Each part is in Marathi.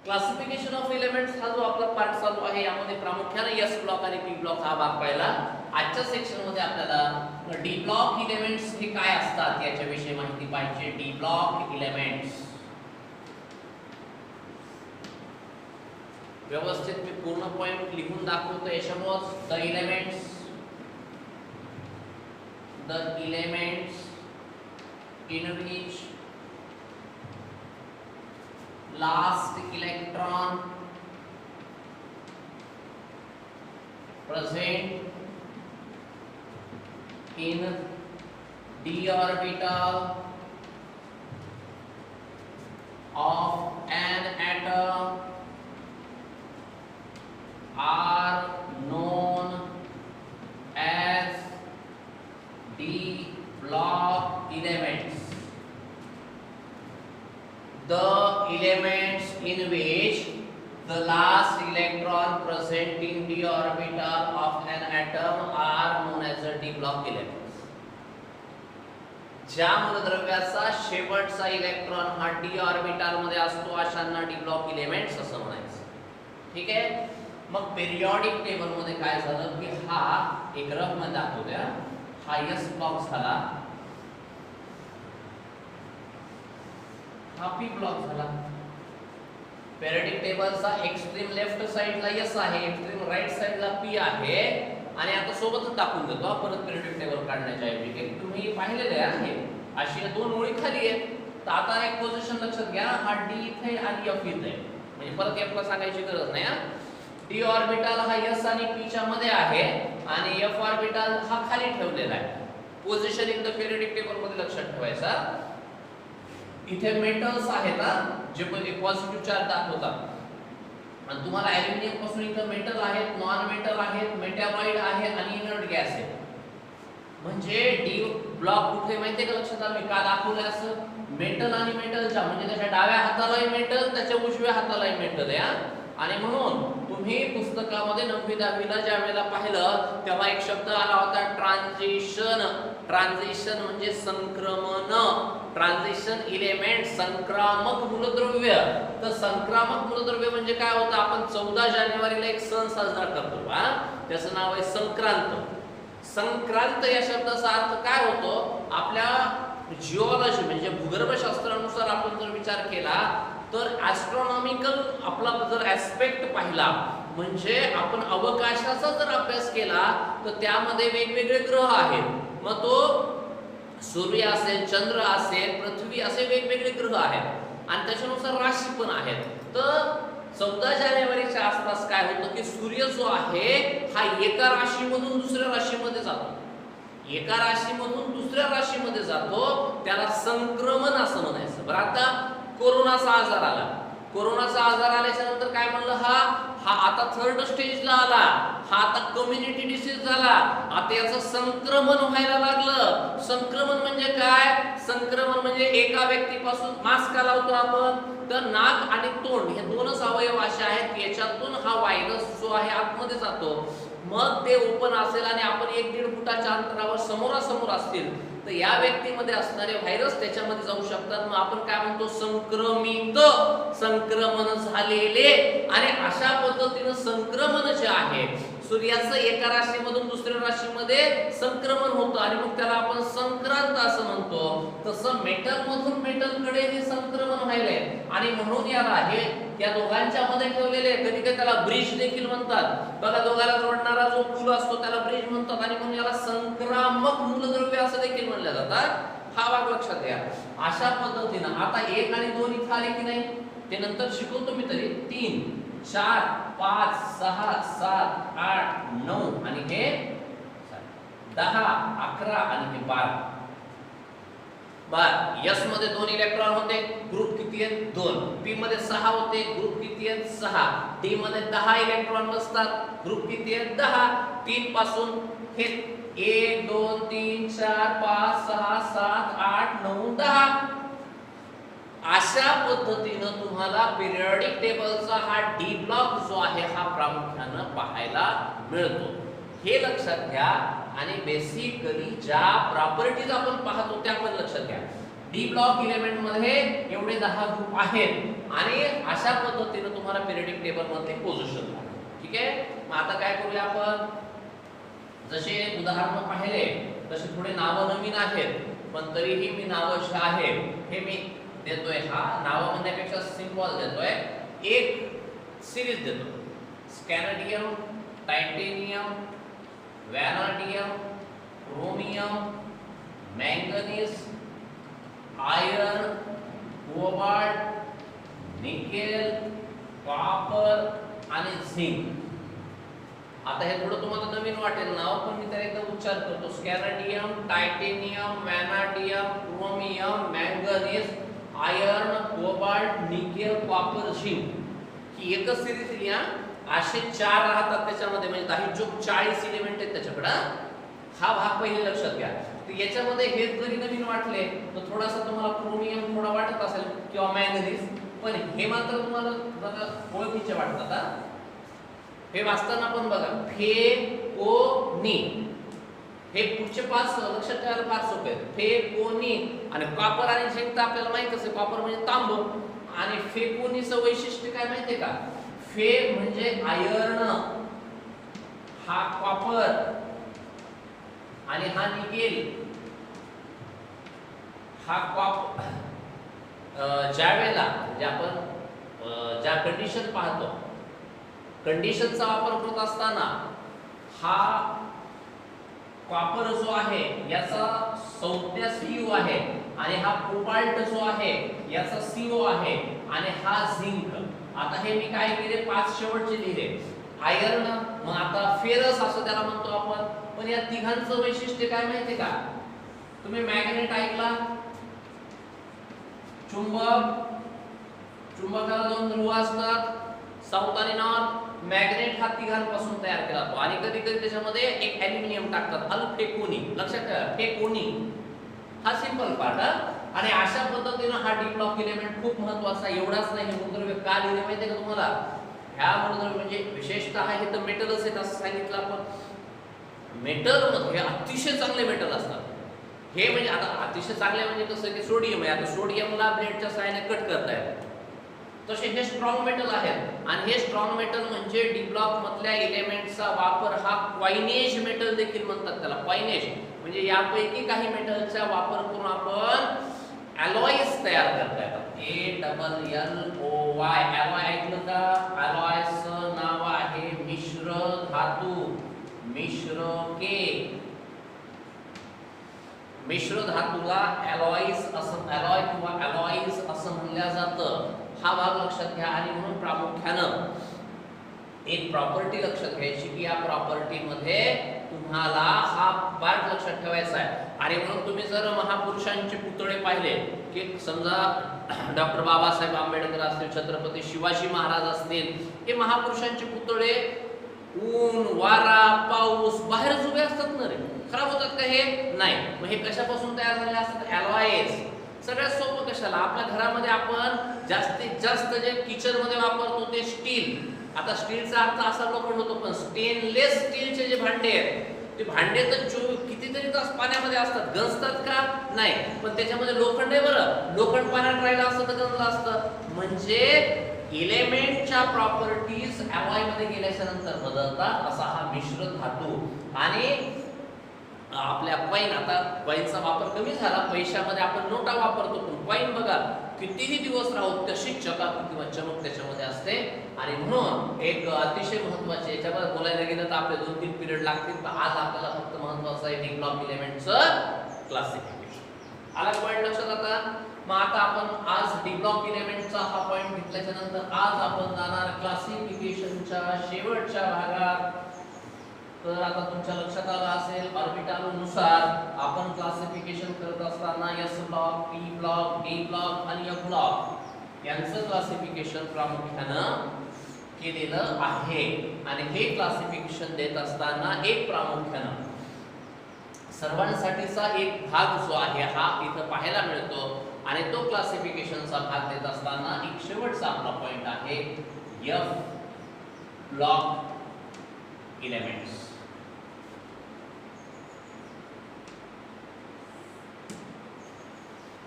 क्लासिफिकेशन ऑफ एलिमेंट्स हा जो आपला पार्ट चालू आहे यामध्ये प्रामुख्याने एस ब्लॉक आणि पी ब्लॉक हा भाग पाहिला. आजच्या सेक्शन मध्ये आपल्याला डी ब्लॉक एलिमेंट्स हे काय असतात याच्याविषयी माहिती पाहिजे. डी ब्लॉक एलिमेंट्स व्यवस्थित मी पूर्ण पॉइंट लिहून दाखवतो. याच्यामुळे the elements in which last electron present in d orbital of an atom are known as d block elements. The elements in which the last electron present in d orbital of an atom are known as the d block elements. ज्या मूलद्रव्याचा शेवटचा इलेक्ट्रॉन हा d ऑर्बिटल मध्ये असतो अशांना d ब्लॉक एलिमेंट्स असं म्हणायचं. ठीक आहे. मग पिरियॉडिक टेबल मध्ये काय झालं की हा एक ग्राफ मध्ये दाखवूया. हा s ब्लॉक झाला, हा पी ब्लॉक झाला. पेरियोडिक टेबलचा एक्स्ट्रीम लेफ्ट साइडला एस आहे, एक्स्ट्रीम राइट साइडला पी आहे. आणि आता सोबतच दाखवून देतो परत पेरियोडिक टेबल काढण्याच्या ऐवजी की तुम्ही पाहिलेले आहे अशी दोन ओळी खाली आहेत. तर आता एक पोझिशन लक्षात घ्या, हा डी इथे आणि एफ इथे, म्हणजे परत एफ ला सांगायची गरज नाही. डी ऑर्बिटल हा एस आणि पी च्या मध्ये आहे आणि एफ ऑर्बिटल हा खाली ठेवलेला आहे. Position in the periodic table मध्ये लक्षात ठेवायचा. इथे मेटल्स आहेत ना जे पॉझिटिव्ह चार्ज दाखवतात. आणि तुम्हाला ॲल्युमिनियम पासून इथं मेटल आहेत, नॉन मेटल आहेत, मेटॅलॉइड आहे आणि इनर्ट गॅस आहे. म्हणजे डी ब्लॉक कुठे माहिती आहे का? लक्षात आलं मी का दाखवलं असं. मेटल आणि मेटलच्या म्हणजे त्याच्या डाव्या हातालाही मेटल, त्याच्या उजव्या हातालाही मेटल आहे. आणि म्हणून तुम्ही पुस्तकामध्ये 9वी 10वी ला ज्या वेळेला पाहिलं तेव्हा एक शब्द आला होता ट्रान्झिशन. ट्रान्झिशन म्हणजे संक्रमण. ट्रान्झिशन एलिमेंट संक्रामक मूलद्रव्य. तर संक्रामक मूलद्रव्य म्हणजे काय होतं? आपण 14 जानेवारीला एक सण साजरा करतो, त्याचं नाव आहे संक्रांत. संक्रांत या शब्दाचा अर्थ काय होतो? आपल्या जिओलॉजी म्हणजे भूगर्भशास्त्रानुसार आपण जर विचार केला तर ॲस्ट्रॉनॉमिकल आपला जर ॲस्पेक्ट पाहिला म्हणजे आपण अवकाशाचा जर अभ्यास केला तर त्यामध्ये वेगवेगळे ग्रह आहेत. मग तो सूर्य असेल, चंद्र असेल, पृथ्वी असे वेगवेगळे ग्रह आहेत आणि त्याच्यानुसार राशी पण आहेत. तर 14 जानेवारीच्या आसपास काय होतं की सूर्य जो आहे हा एका राशीमधून दुसऱ्या राशीमध्ये जातो. एका राशीमधून दुसऱ्या राशीमध्ये जातो, त्याला संक्रमण असं म्हणायचं. बरं, आता कोरोनाचा आजार आला. कोरोनाचा आजार आल्याच्या नंतर काय म्हणलं? हा आता थर्ड स्टेजला आला. हा आता कम्युनिटी डिसीज झाला. आता याचं संक्रमण व्हायला लागलं. संक्रमण म्हणजे काय? संक्रमण म्हणजे एका व्यक्तीपासून मास्क लावतो आपण तर नाक आणि तोंड हे दोनच अवयव असे आहेत की याच्यातून हा व्हायरस जो आहे आतमध्ये जातो. मग ते ओपन असेल आणि आपण 1-1.5 फुटाच्या अंतरावर समोरासमोर असतील तर या व्यक्तीमध्ये असणारे व्हायरस त्याच्यामध्ये जाऊ शकतात. मग आपण काय म्हणतो? संक्रमित, संक्रमण झालेले. आणि अशा पद्धतीनं संक्रमण जे आहे सूर्याचं एका राशीमधून दुसऱ्या राशीमध्ये संक्रमण होतं आणि मग त्याला आपण संक्रांत असं म्हणतो. तसं मेटल मधून मेटलकडे हे संक्रमण व्हायलंय आणि म्हणून याला हे या दोघांच्या मध्ये ठेवलेले कधी कधी त्याला ब्रिज देखील म्हणतात. बघा, दोघांना जोडणारा जो पूल असतो त्याला ब्रिज म्हणतात आणि म्हणून याला संक्रामक मूलद्रव्य असं देखील म्हणलं जातात. हा भाग लक्षात घ्या. अशा पद्धतीनं आता 1 आणि 2 इथं आले की नाही ते नंतर शिकवतो मी. तरी 3 4 5 6 7 8 9 आणि हे 10 11 आणि हे 12. एस मध्ये 2 इलेक्ट्रॉन होते, ग्रुप किती आहेत? 2. पी मध्ये 6 होते, ग्रुप किती आहेत? 6. डी मध्ये 10 इलेक्ट्रॉन बसतात, ग्रुप किती आहेत? 10. 3 पासून हे 1 2 3 4 5 6 7 8 9 10. अशा पद्धतीनं तुम्हाला पिरियोडिक टेबलचा हा डी ब्लॉक जो आहे हा प्रामुख्यानं पाहायला मिळतो. हे लक्षात घ्या. आणि बेसिकली ज्या प्रॉपर्टीज आपण पाहतो त्या पण लक्षात घ्या. डी ब्लॉक इलेमेंट मध्ये एवढे 10 ग्रुप आहेत आणि अशा पद्धतीने तुम्हाला पिरियडिक टेबल मध्ये पोझिशन लागेल. ठीक आहे. मग आता काय करूया आपण, जसे उदाहरण पाहिले तसे थोडे नावं नवीन आहेत, पण तरीही मी नावं जे आहे हे मी देतोय. हा नावं म्हणण्यापेक्षा सिम्पल देतोय, एक सिरीज देतो. Scandium, titanium, vanadium, chromium, manganese, iron, cobalt, nickel, copper आणि झिंक. आता हे थोडं तुम्हाला नवीन वाटेल नाव, पण मी त्याला एकदा उच्चार करतो. Scandium, titanium, vanadium, chromium, manganese, iron, cobalt, nickel, copper, zinc ही एकच सिरीज दिली. असे 4 राहतात त्याच्यामध्ये, म्हणजे 10 जो 40 एलिमेंट आहेत त्याच्याकडे. हा भाग पहिले लक्षात घ्या. तर याच्यामध्ये हे जरी नवीन वाटले तर थोडासा तुम्हाला क्रोमियम थोडा वाटत असेल किंवा मॅंगनीज, पण हे मात्र तुम्हाला बघा ओळखीचे वाटतात. हे वाचताना पण बघा फे, को, नी, हे पुढचे 5 लक्षात ठेवायला फार सोपे आहेत. फे, को, नी आणि कॉपर आणि झिंक तर आपल्याला माहित असेल. कॉपर म्हणजे तांब आणि फेकोनीचं वैशिष्ट्य काय माहितीये का? फे म्हणजे आयर्न, हा कॉपर आणि हा निकेल. हा कॉपर ज्या वेळेला म्हणजे आपण ज्या कंडिशन पाहतो, कंडिशनचा वापर करत असताना हा कॉपर जो आहे याचा संज्ञा Cu आहे आणि हा कोबाल्ट जो आहे याचा Co आहे आणि हा झिंक. आता हे मी काय केले 5 शेवटचे लिहिले. आयर्न, मग आता फेरस असं त्याला म्हणतो आपण. पण या तिघांचं वैशिष्ट्य काय माहितीये का? तुम्ही मॅग्नेट ऐकला, चुंबक, चुंबकाला 2 ध्रुव असतात, साऊथ आणि नॉर्थ. मॅग्नेट हा तिघांपासून तयार केला जातो आणि कधी कधी त्याच्यामध्ये एक ॲल्युमिनियम टाकतात, अल्फेकोनी. लक्षात ठेवा फेकोनी हा सिंपल पार्ट. आणि अशा पद्धतीने हा डी ब्लॉक एलिमेंट खूप महत्त्वाचा. एवढाच नाही, मूलद्रव्य का लिहिले माहितीये का तुम्हाला? ह्या मूलद्रव्य म्हणजे विशेषतः हे तर मेटलच आहेत असं सांगितलं आपण. मेटल मध्ये अतिशय चांगले मेटल असतात. हे म्हणजे आता अतिशय चांगले म्हणजे कसं की सोडियम आहे. आता सोडियमला ब्लेडच्या सहाय्याने कट करतायत, तसे हे स्ट्रॉंग मेटल आहेत. आणि हे स्ट्रॉंग मेटल म्हणजे डी ब्लॉक मधल्या एलिमेंटचा वापर हा क्वाइनेज मेटल देखील म्हणतात त्याला. क्वाइनेज म्हणजे यापैकी काही मेटलचा वापर करून आपण अलॉयज तयार करता येतात. ALLOY अलॉय ऐकलं का? अलॉयचं नाव आहे मिश्र धातू, मिश्र के. मिश्र धातूला अलॉयज असं, अलॉय किंवा अलॉयज असं म्हणलं जातं. हा भाग लक्षात घ्या. आणि म्हणून प्रामुख्यानं एक प्रॉपर्टी लक्षात घ्यायची की या प्रॉपर्टी मध्ये तुम्हाला हा पार्ट लक्षात ठेवायचा आहे. आणि म्हणून तुम्ही जर महापुरुषांचे पुतळे पाहिले की समजा डॉक्टर बाबासाहेब आंबेडकर असतील, छत्रपती शिवाजी महाराज असतील, हे महापुरुषांचे पुतळे ऊन, वारा, पाऊस बाहेरच उभे असतात ना रे, खराब होतात का? हे नाही. मग हे कशापासून तयार झाले असतात? अलॉयज. सगळ्यात सोपं कशाला? आपल्या घरामध्ये आपण जास्तीत जास्त जे किचन मध्ये वापरतो ते स्टील. आता स्टीलचा अर्थ असा लोखंड होतो, पण स्टेनलेस स्टीलचे जे भांडे आहेत ते भांडे तर कितीतरी तास पाण्यामध्ये असतात, गंजतात का? नाही. पण त्याच्यामध्ये लोखंड आहे बरं, लोखंड पाण्यात राहिलं असतं तर गंजलं असतं. म्हणजे एलिमेंटच्या प्रॉपर्टीज अलॉय मध्ये गेल्याच्या नंतर बदलतात. असा हा मिश्र धातू. आणि आपल्या कॉइन, आता कॉइनचा वापर कमी झाला, पैशामध्ये आपण नोटा वापरतो, पण कॉइन बघा कितीही दिवस राहू तशीच चकाकी किंवा चमक त्याच्यामध्ये असते. आणि म्हणून एक अतिशय महत्त्वाचे, याच्याबद्दल बोलायला गेलं तर आपले 2-3 पिरियड लागतील, तर आज आपल्याला फक्त महत्त्वाचं आहे डी ब्लॉक एलिमेंटचं क्लासिफिकेशन. आला पॉइंट लक्षात? आता मग आता आपण आज डी ब्लॉक एलिमेंटचा हा पॉइंट घेतल्याच्या नंतर आज आपण जाणार क्लासिफिकेशनच्या शेवटच्या भागात. तर आता तुमच्या लक्षात आलं असेल ऑर्बिटॅलनुसार आपण क्लासिफिकेशन करत असताना S block, P block, D block आणि एफ ब्लॉक यांचं क्लासिफिकेशन प्रामुख्यानं केलेलं आहे. आणि हे क्लासिफिकेशन देत असताना एक प्रामुख्यानं सर्वांसाठीचा एक भाग जो आहे हा इथं पाहायला मिळतो. आणि तो क्लासिफिकेशनचा भाग देत असताना एक शेवटचा आपला पॉइंट आहे एफ ब्लॉक एलिमेंट्स.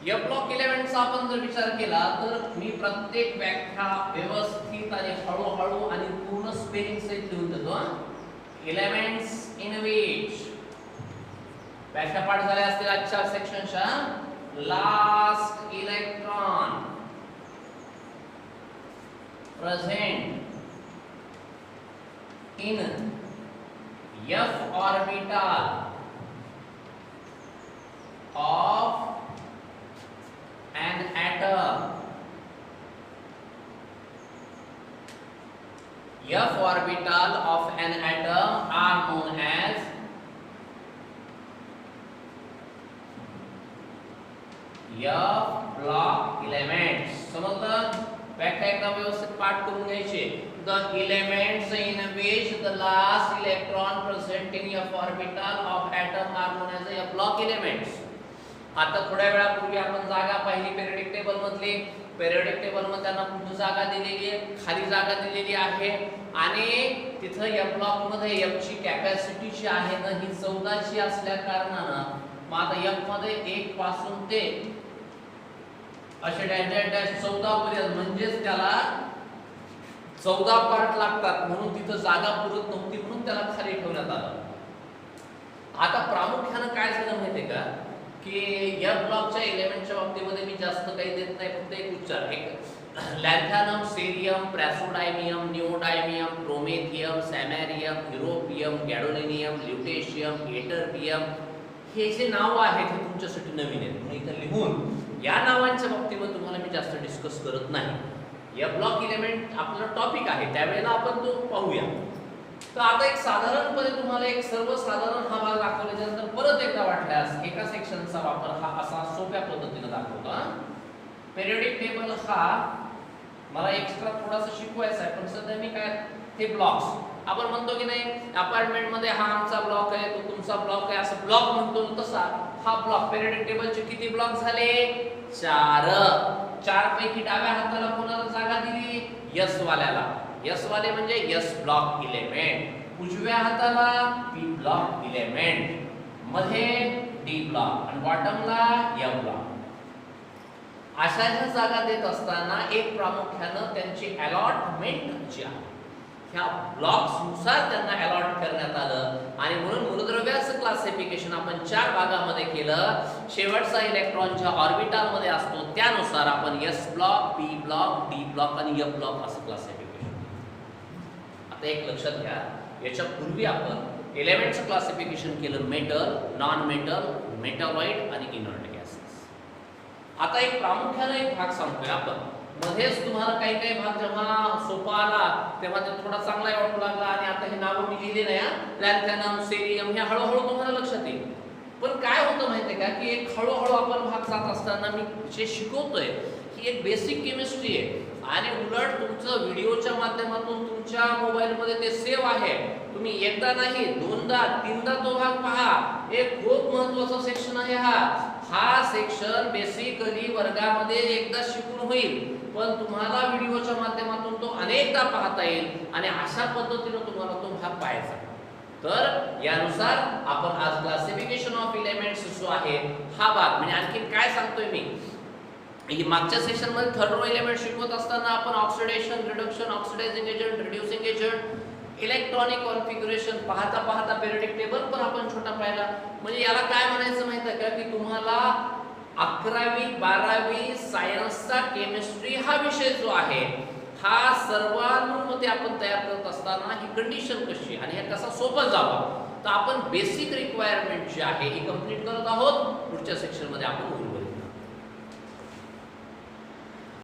या ब्लॉक एलिमेंटचा आपण जर विचार केला तर मी प्रत्येक व्याख्या व्यवस्थित आणि हळूहळू आणि पूर्ण स्पेलिंग सहित लिहून देतो. एलिमेंट्स इन विच व्याख्या पाठ झाल्या असतील आजच्या सेक्शनच्या. Last electron present in f orbital of an atom. F orbital of an atom are known as F block elements. समजलं? व्याख्या एकदा व्यवस्थित पाठ करून घ्यायची. The elements in which the last electron present in F orbital of atom are known as F block elements. आता थोड्या वेळापूर्वी आपण जागा पाहिली पेरियोडिक टेबल मधली. पेरियोडिक टेबल मध्ये त्यांना कुठे जागा दिलेली आहे, खाली जागा दिलेली आहे आणि तिथं F ब्लॉक मध्ये F ची कॅपॅसिटी जी आहे ना ही 14 ची असल्या कारणानं मग आता F मध्ये 1 पासून ते असे डॅश डॅश डॅश 14 पर्यंत म्हणजेच त्याला 14 पार्ट लागतात म्हणून तिथं जागा पुरत नव्हती म्हणून त्याला खाली ठेवण्यात आलं. आता प्रामुख्याने काय झालं माहितीये का की या ब्लॉकच्या एलिमेंटच्या बाबतीमध्ये मी जास्त काही देत नाही, फक्त एक उच्चार एक लॅन्थॅनम, सेरियम, प्रॅसोडायमियम, निओडायमियम, प्रोमेथियम, सॅमॅरियम, युरोपियम, गॅडोलिनियम, ल्युटेशियम, एटरबियम हे जे नाव आहेत हे तुमच्यासाठी नवीन आहेत म्हणून इथं लिहून या नावांच्या बाबतीमध्ये तुम्हाला मी जास्त डिस्कस करत नाही. या ब्लॉक एलिमेंट आपला टॉपिक आहे त्यावेळेला आपण तो पाहूया. तर आता एक साधारणपणे तुम्हाला एक सर्वसाधारण हा भाग दाखवल्याच्या नंतर परत एकदा वाटल्यास एका सेक्शनचा वापर हा असा सोप्या पद्धतीने दाखवतो. पेरियोडिक टेबल हा मला एक्स्ट्रा थोडासा शिकवायचा आहे पण सध्या मी काय हे ब्लॉक्स आपण म्हणतो की नाही अपार्टमेंट मध्ये हा आमचा ब्लॉक आहे तो तुमचा ब्लॉक आहे असं ब्लॉक म्हणतो तसा हा ब्लॉक पेरियोडिक टेबलचे किती ब्लॉक झाले 4 पैकी डाव्या हाताला कोणाला जागा दिली यस वाल्याला. यस वाले म्हणजे यस ब्लॉक एलिमेंट, उजव्या हाताला पी ब्लॉक एलिमेंट, मध्ये डी ब्लॉक आणि बॉटमला एफ ब्लॉक. अशा ह्या जागा देत असताना एक प्रामुख्याने त्यांची अलॉटमेंट जी आहे ह्या ब्लॉक्स नुसार त्यांना अलॉट करण्यात आलं आणि म्हणून मूलद्रव्याचं क्लासिफिकेशन आपण 4 भागामध्ये केलं. शेवटचा इलेक्ट्रॉन ज्या ऑर्बिटल मध्ये असतो त्यानुसार आपण S block, P block, D block आणि एफ ब्लॉक असं क्लासिफिकेशन. आता एक लक्षात घ्या याच्या पूर्वी आपण एलिमेंटचं क्लासिफिकेशन केलं मेटल, नॉन मेटल, मेटॉलॉइड आणि इनर्ट गॅसेस. आता एक प्रामुख्याने एक भाग सांगतोय आपण. मध्येच तुम्हाला काही काही भाग जेव्हा सोपा आला तेव्हा ते थोडा चांगला वाटू लागला आणि आता हे नाव मी लिहिले नाही लॅन्थॅनम, सेरियम हे हळूहळू तुम्हाला लक्षात येईल. पण काय होतं माहितीये का की एक हळूहळू आपण भाग जात असताना मी जे शिकवतोय ही एक बेसिक केमिस्ट्री आहे आणि उलट तुमचं व्हिडिओच्या माध्यमातून तुमच्या मोबाईलमध्ये ते सेव्ह आहे. तुम्ही एकदा नाही दोनदा तीनदा तो भाग पहा. एक खूप महत्त्वाचा सेक्शन आहे हा सेक्शन बेसिकली वर्गामध्ये एकदा शिकून होईल पण तुम्हाला व्हिडिओच्या माध्यमातून तो अनेकदा पाहता येईल आणि अशा पद्धतीने तुम्हाला तो भाग पाहायचा. तर यानुसार आपण आज क्लासिफिकेशन ऑफ एलिमेंट्स जो आहे हा भाग म्हणजे आणखी काय सांगतोय मी मागच्या सेशन मध्ये थर्ड रो एलिमेंट शिकवत असताना आपण oxidation, reduction, oxidizing agent, reducing agent, electronic configuration पाहता पाहता पेरियोडिक टेबल पण आपण छोटा पाहिला. म्हणजे याला काय म्हणायचं माहिती आहे का की तुम्हाला 11वी 12वी सायन्सचा केमिस्ट्री हा विषय जो आहे हा सर्वानुमते आपण तयार करत असताना ही कंडिशन कशी आणि हे कसा सोपा जावा तर आपण बेसिक रिक्वायरमेंट जी आहे ही कंप्लीट करत आहोत. पुढच्या सेक्शन मध्ये आपण उर्वरित